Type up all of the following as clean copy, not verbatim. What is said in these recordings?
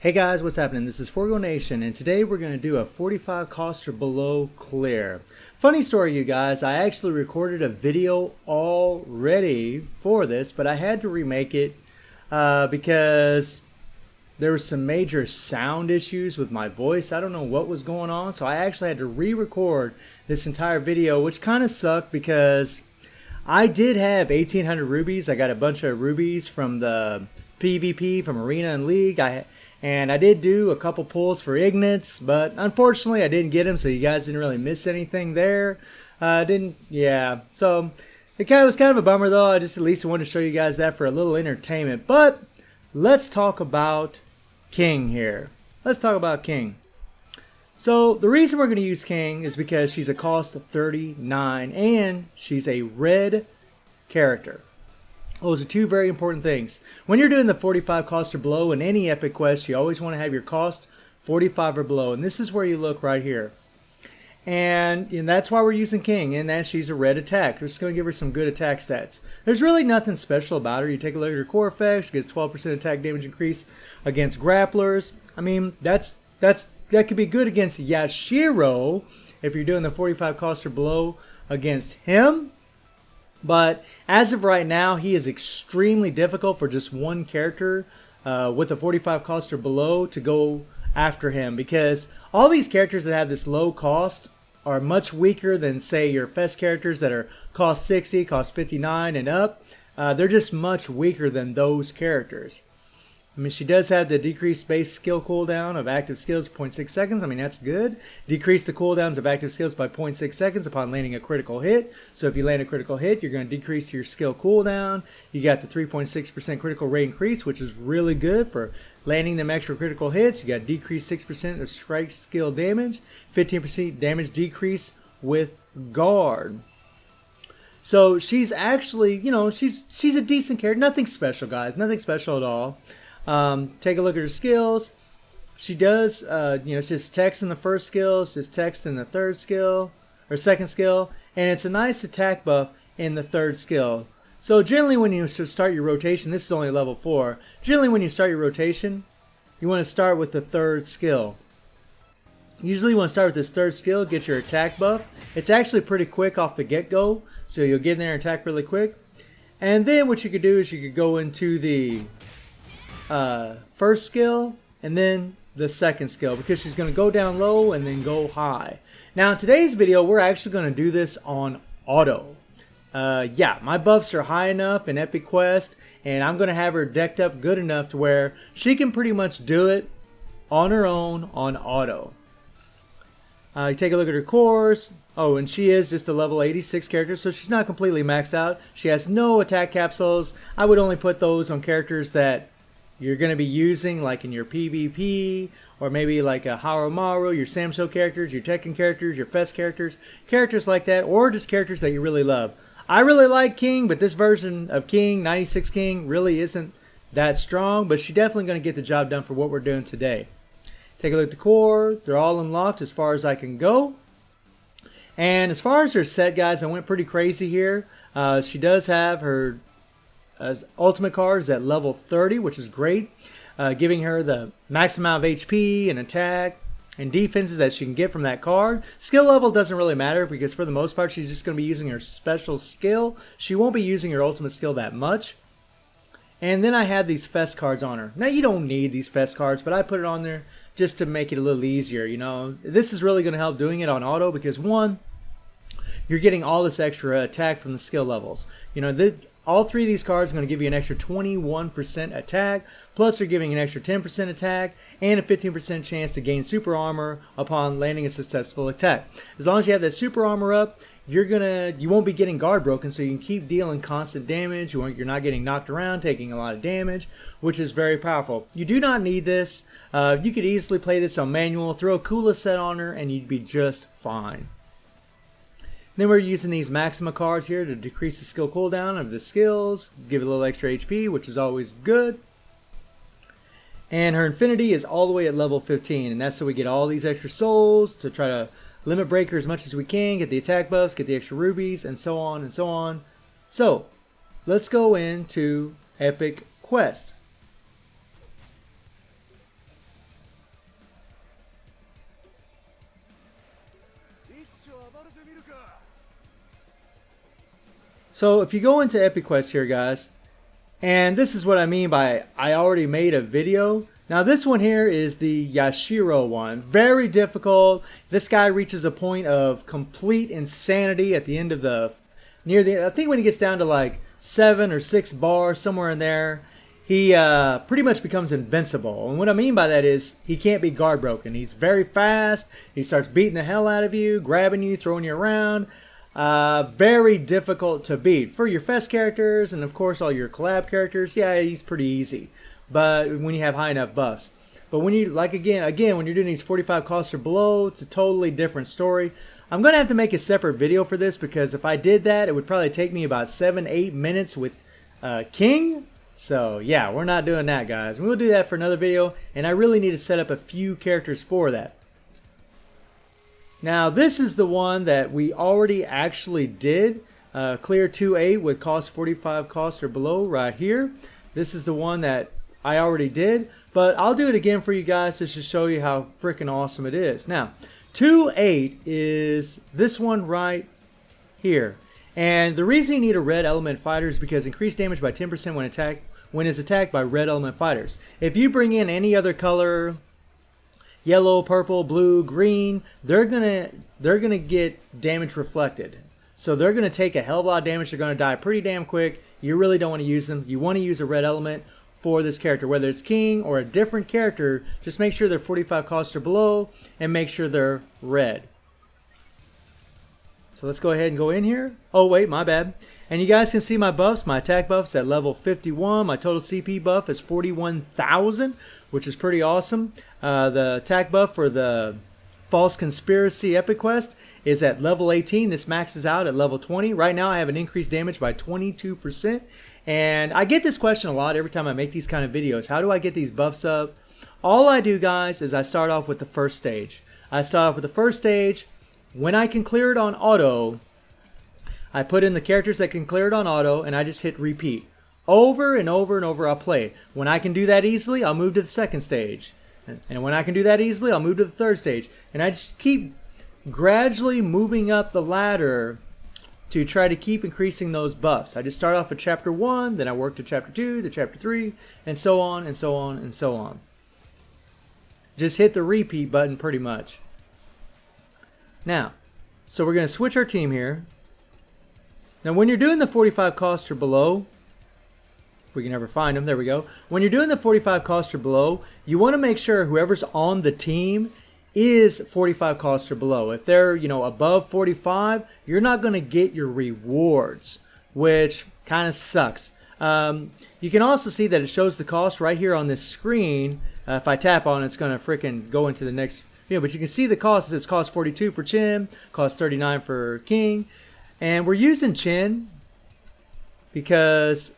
Hey guys, what's happening? This is Forgo Nation, and today we're going to do a 45 cost or below clear. Funny story, you guys, I actually recorded a video already for this, but I had to remake it because there were some major sound issues with my voice. I don't know what was going on, so I actually had to re-record this entire video, which kind of sucked because I did have 1,800 rubies. I got a bunch of rubies from the PvP, from Arena and League. And I did do a couple pulls for Ignits, but unfortunately I didn't get them, so you guys didn't really miss anything there. So it was kind of a bummer though. I just at least wanted to show you guys that for a little entertainment. But let's talk about King here. Let's talk about King. So the reason we're going to use King is because she's a cost of 39 and she's a red character. Those are two very important things. When you're doing the 45 cost or below in any epic quest, you always want to have your cost 45 or below. And this is where you look right here. And that's why we're using King, and that she's a red attack. We're just going to give her some good attack stats. There's really nothing special about her. You take a look at her core effects. She gets 12% attack damage increase against grapplers. I mean, that could be good against Yashiro if you're doing the 45 cost or below against him. But as of right now, he is extremely difficult for just one character with a 45 cost or below to go after him, because all these characters that have this low cost are much weaker than, say, your Fest characters that are cost 60, cost 59 and up. They're just much weaker than those characters. I mean, she does have the decreased base skill cooldown of active skills 0.6 seconds. I mean, that's good. Decrease the cooldowns of active skills by 0.6 seconds upon landing a critical hit. So if you land a critical hit, you're going to decrease your skill cooldown. You got the 3.6% critical rate increase, which is really good for landing them extra critical hits. You got decreased 6% of strike skill damage, 15% damage decrease with guard. So she's actually, she's a decent character. Nothing special, guys. Nothing special at all. Take a look at her skills. She does, it's just text in the first skill, it's just text in the third skill, or second skill, and it's a nice attack buff in the third skill. So generally when you start your rotation, this is only level 4, generally when you start your rotation, you want to start with the third skill. Usually you want to start with this third skill, get your attack buff. It's actually pretty quick off the get-go, so you'll get in there and attack really quick. And then what you could do is you could go into the first skill and then the second skill, because she's going to go down low and then go high. Now in today's video we're actually going to do this on auto. My buffs are high enough in Epic Quest, and I'm going to have her decked up good enough to where she can pretty much do it on her own on auto. You take a look at her cores. Oh, and she is just a level 86 character, so she's not completely maxed out. She has no attack capsules. I would only put those on characters that you're going to be using, like in your PvP, or maybe like a Harumaru, your Samsho characters, your Tekken characters, your Fest characters, characters like that, or just characters that you really love. I really like King, but this version of King, 96 King, really isn't that strong, but she's definitely going to get the job done for what we're doing today. Take a look at the core. They're all unlocked as far as I can go. And as far as her set, guys, I went pretty crazy here. She does have her ultimate cards at level 30, which is great, giving her the max amount of HP and attack and defenses that she can get from that card. Skill level doesn't really matter, because for the most part she's just going to be using her special skill. She won't be using her ultimate skill that much. And then I have these Fest cards on her. Now you don't need these Fest cards, but I put it on there just to make it a little easier. This is really going to help doing it on auto, because one, you're getting all this extra attack from the skill levels. All three of these cards are going to give you an extra 21% attack, plus they're giving an extra 10% attack and a 15% chance to gain super armor upon landing a successful attack. As long as you have that super armor up, you won't be getting guard broken, so you can keep dealing constant damage. You're not getting knocked around, taking a lot of damage, which is very powerful. You do not need this. You could easily play this on manual, throw a Kula set on her, and you'd be just fine. Then we're using these Maxima cards here to decrease the skill cooldown of the skills, give it a little extra HP, which is always good. And her Infinity is all the way at level 15, and that's so we get all these extra souls to try to limit break her as much as we can, get the attack buffs, get the extra rubies, and so on and so on. So, let's go into Epic Quest. So if you go into Epic Quest here, guys, and this is what I mean by I already made a video. Now this one here is the Yashiro one. Very difficult. This guy reaches a point of complete insanity at the end of I think when he gets down to like 7 or 6 bars, somewhere in there, he pretty much becomes invincible. And what I mean by that is he can't be guard broken. He's very fast. He starts beating the hell out of you, grabbing you, throwing you around. Very difficult to beat. For your fest characters and of course all your collab characters, yeah, he's pretty easy. But when you have high enough buffs. But when you, like again, when you're doing these 45 costs or below, it's a totally different story. I'm going to have to make a separate video for this because if I did that, it would probably take me about 7-8 minutes with King. So yeah, we're not doing that, guys. We'll do that for another video, and I really need to set up a few characters for that. Now this is the one that we already actually did, clear 2-8 with cost 45 costs or below right here. This is the one that I already did, but I'll do it again for you guys just to show you how freaking awesome it is. Now 2-8 is this one right here. And the reason you need a red element fighter is because increased damage by 10% when it's attacked by red element fighters. If you bring in any other color, yellow, purple, blue, green, they're gonna get damage reflected. So they're gonna take a hell of a lot of damage. They're gonna die pretty damn quick. You really don't want to use them. You want to use a red element for this character, whether it's King or a different character. Just make sure they're 45 costs or below and make sure they're red. So let's go ahead and go in here. Oh wait, my bad. And you guys can see my buffs. My attack buff's at level 51. My total CP buff is 41,000, which is pretty awesome. The attack buff for the False Conspiracy Epic Quest is at level 18. This maxes out at level 20. Right now I have an increased damage by 22%. And I get this question a lot every time I make these kind of videos. How do I get these buffs up? All I do, guys, is I start off with the first stage. I start off with the first stage. When I can clear it on auto, I put in the characters that can clear it on auto, and I just hit repeat. Over and over and over I'll play it. When I can do that easily, I'll move to the second stage. And when I can do that easily, I'll move to the third stage. And I just keep gradually moving up the ladder to try to keep increasing those buffs. I just start off with Chapter 1, then I work to Chapter 2, to Chapter 3, and so on, and so on, and so on. Just hit the repeat button pretty much. Now, so we're going to switch our team here. Now when you're doing the 45 costs or below, if we can ever find them, there we go. When you're doing the 45 costs or below, you want to make sure whoever's on the team is 45 costs or below. If they're, above 45, you're not going to get your rewards, which kind of sucks. You can also see that it shows the cost right here on this screen. If I tap on it, it's going to freaking go into the next. But you can see the cost. It's cost 42 for Chin, cost 39 for King. And we're using Chin because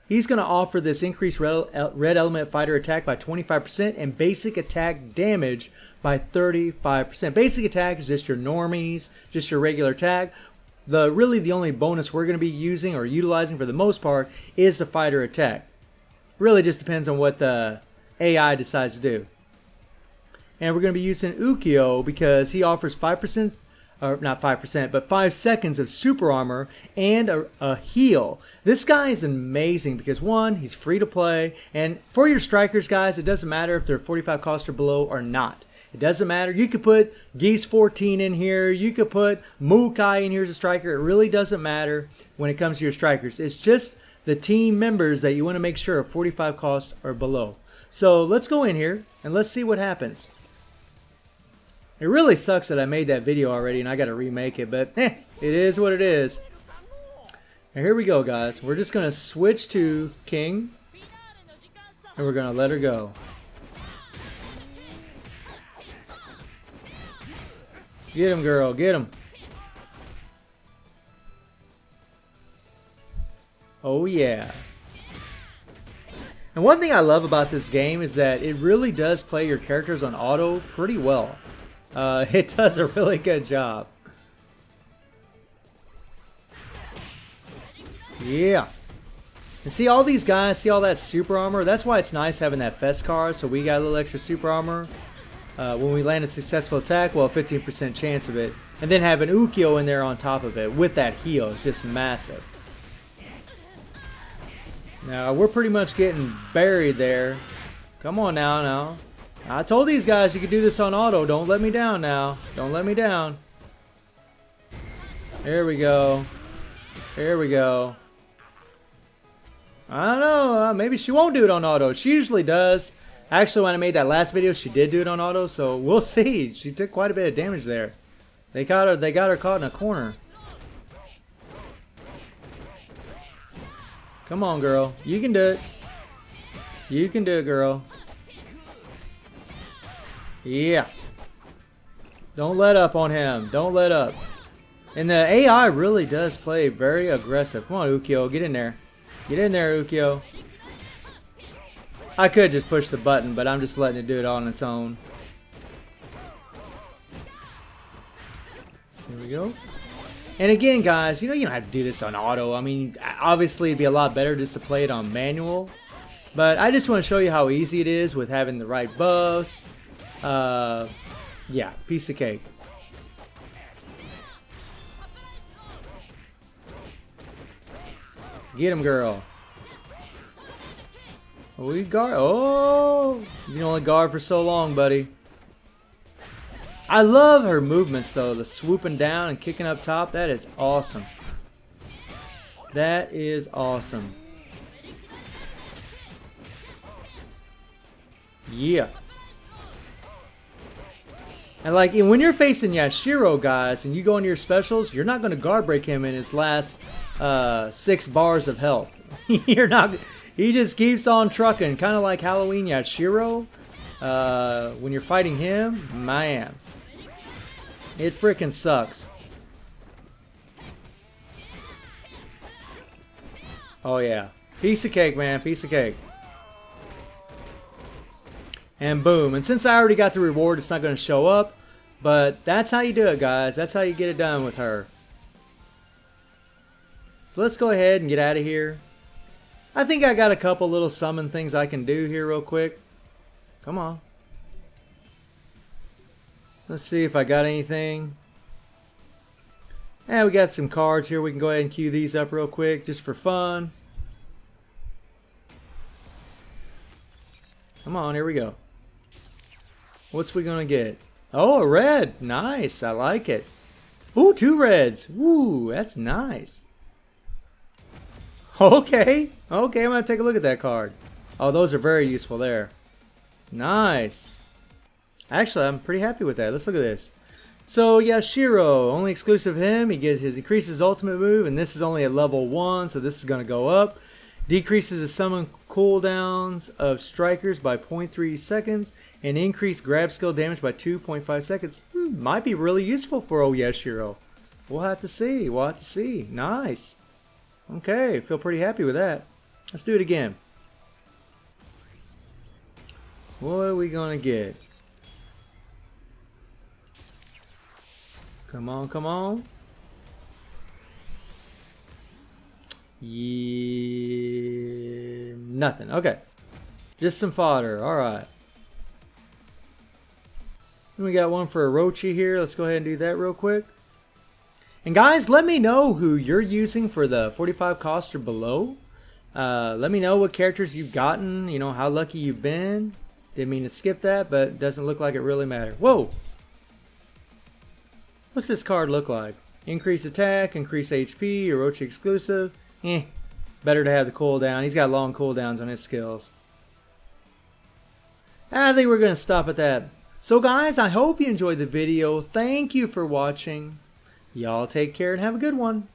he's going to offer this increased red element fighter attack by 25% and basic attack damage by 35%. Basic attack is just your normies, just your regular attack. Really the only bonus we're going to be using or utilizing for the most part is the fighter attack. Really just depends on what the AI decides to do. And we're going to be using Ukyo because he offers 5%, or not 5%, but 5 seconds of super armor and a heal. This guy is amazing because one, he's free to play. And for your strikers, guys, it doesn't matter if they're 45 cost or below or not. It doesn't matter. You could put Geese 14 in here. You could put Mukai in here as a striker. It really doesn't matter when it comes to your strikers. It's just the team members that you want to make sure are 45 cost or below. So let's go in here and let's see what happens. It really sucks that I made that video already and I got to remake it, but it is what it is. Now here we go, guys. We're just going to switch to King and we're going to let her go. Get him, girl. Get him. Oh, yeah. And one thing I love about this game is that it really does play your characters on auto pretty well. It does a really good job. Yeah. And see all these guys, see all that super armor? That's why it's nice having that fest card, so we got a little extra super armor. when we land a successful attack, well, 15% chance of it. And then have an Ukyo in there on top of it with that heal. It's just massive. Now, we're pretty much getting buried there. Come on now. I told these guys you could do this on auto. Don't let me down now. Don't let me down. There we go. There we go. I don't know. Maybe she won't do it on auto. She usually does. Actually, when I made that last video, she did do it on auto. So we'll see. She took quite a bit of damage there. They got her caught in a corner. Come on, girl. You can do it. You can do it, girl. Yeah. Don't let up on him. Don't let up. And the AI really does play very aggressive. Come on, Ukyo. Get in there. Get in there, Ukyo. I could just push the button, but I'm just letting it do it on its own. Here we go. And again, guys, you don't have to do this on auto. I mean, obviously it'd be a lot better just to play it on manual. But I just want to show you how easy it is with having the right buffs. Yeah, piece of cake. Get him, girl. We guard. Oh, you can only guard for so long, buddy. I love her movements, though. The swooping down and kicking up top. That is awesome. That is awesome. Yeah. And like when you're facing Yashiro, guys, and you go into your specials, you're not going to guard break him in his last 6 bars of health. You're not. He just keeps on trucking, kind of like Halloween Yashiro. When you're fighting him, man, it freaking sucks. Oh yeah, piece of cake, man, piece of cake. And boom. And since I already got the reward, it's not going to show up. But that's how you do it, guys. That's how you get it done with her. So let's go ahead and get out of here. I think I got a couple little summon things I can do here real quick. Come on. Let's see if I got anything. And we got some cards here. We can go ahead and queue these up real quick just for fun. Come on, here we go. What's we gonna get? Oh, a red. Nice. I like it. Ooh, 2 reds. Ooh, that's nice. Okay. Okay, I'm gonna take a look at that card. Oh, those are very useful there. Nice. Actually, I'm pretty happy with that. Let's look at this. So, Yashiro, only exclusive him. He increases his ultimate move, and this is only at level 1, so this is gonna go up. Decreases the summon cooldowns of strikers by 0.3 seconds and increase grab skill damage by 2.5 seconds. Might be really useful for Yashiro. We'll have to see. We'll have to see. Nice. Okay, feel pretty happy with that. Let's do it again. What are we gonna get? Come on, come on. Yeah, nothing. Okay. Just some fodder. Alright. We got one for Orochi here. Let's go ahead and do that real quick. And guys, let me know who you're using for the 45 cost or below. Let me know what characters you've gotten. You know, how lucky you've been. Didn't mean to skip that, but it doesn't look like it really mattered. Whoa! What's this card look like? Increase attack, increase HP, Orochi exclusive. Better to have the cooldown. He's got long cooldowns on his skills. I think we're going to stop at that. So guys, I hope you enjoyed the video. Thank you for watching. Y'all take care and have a good one.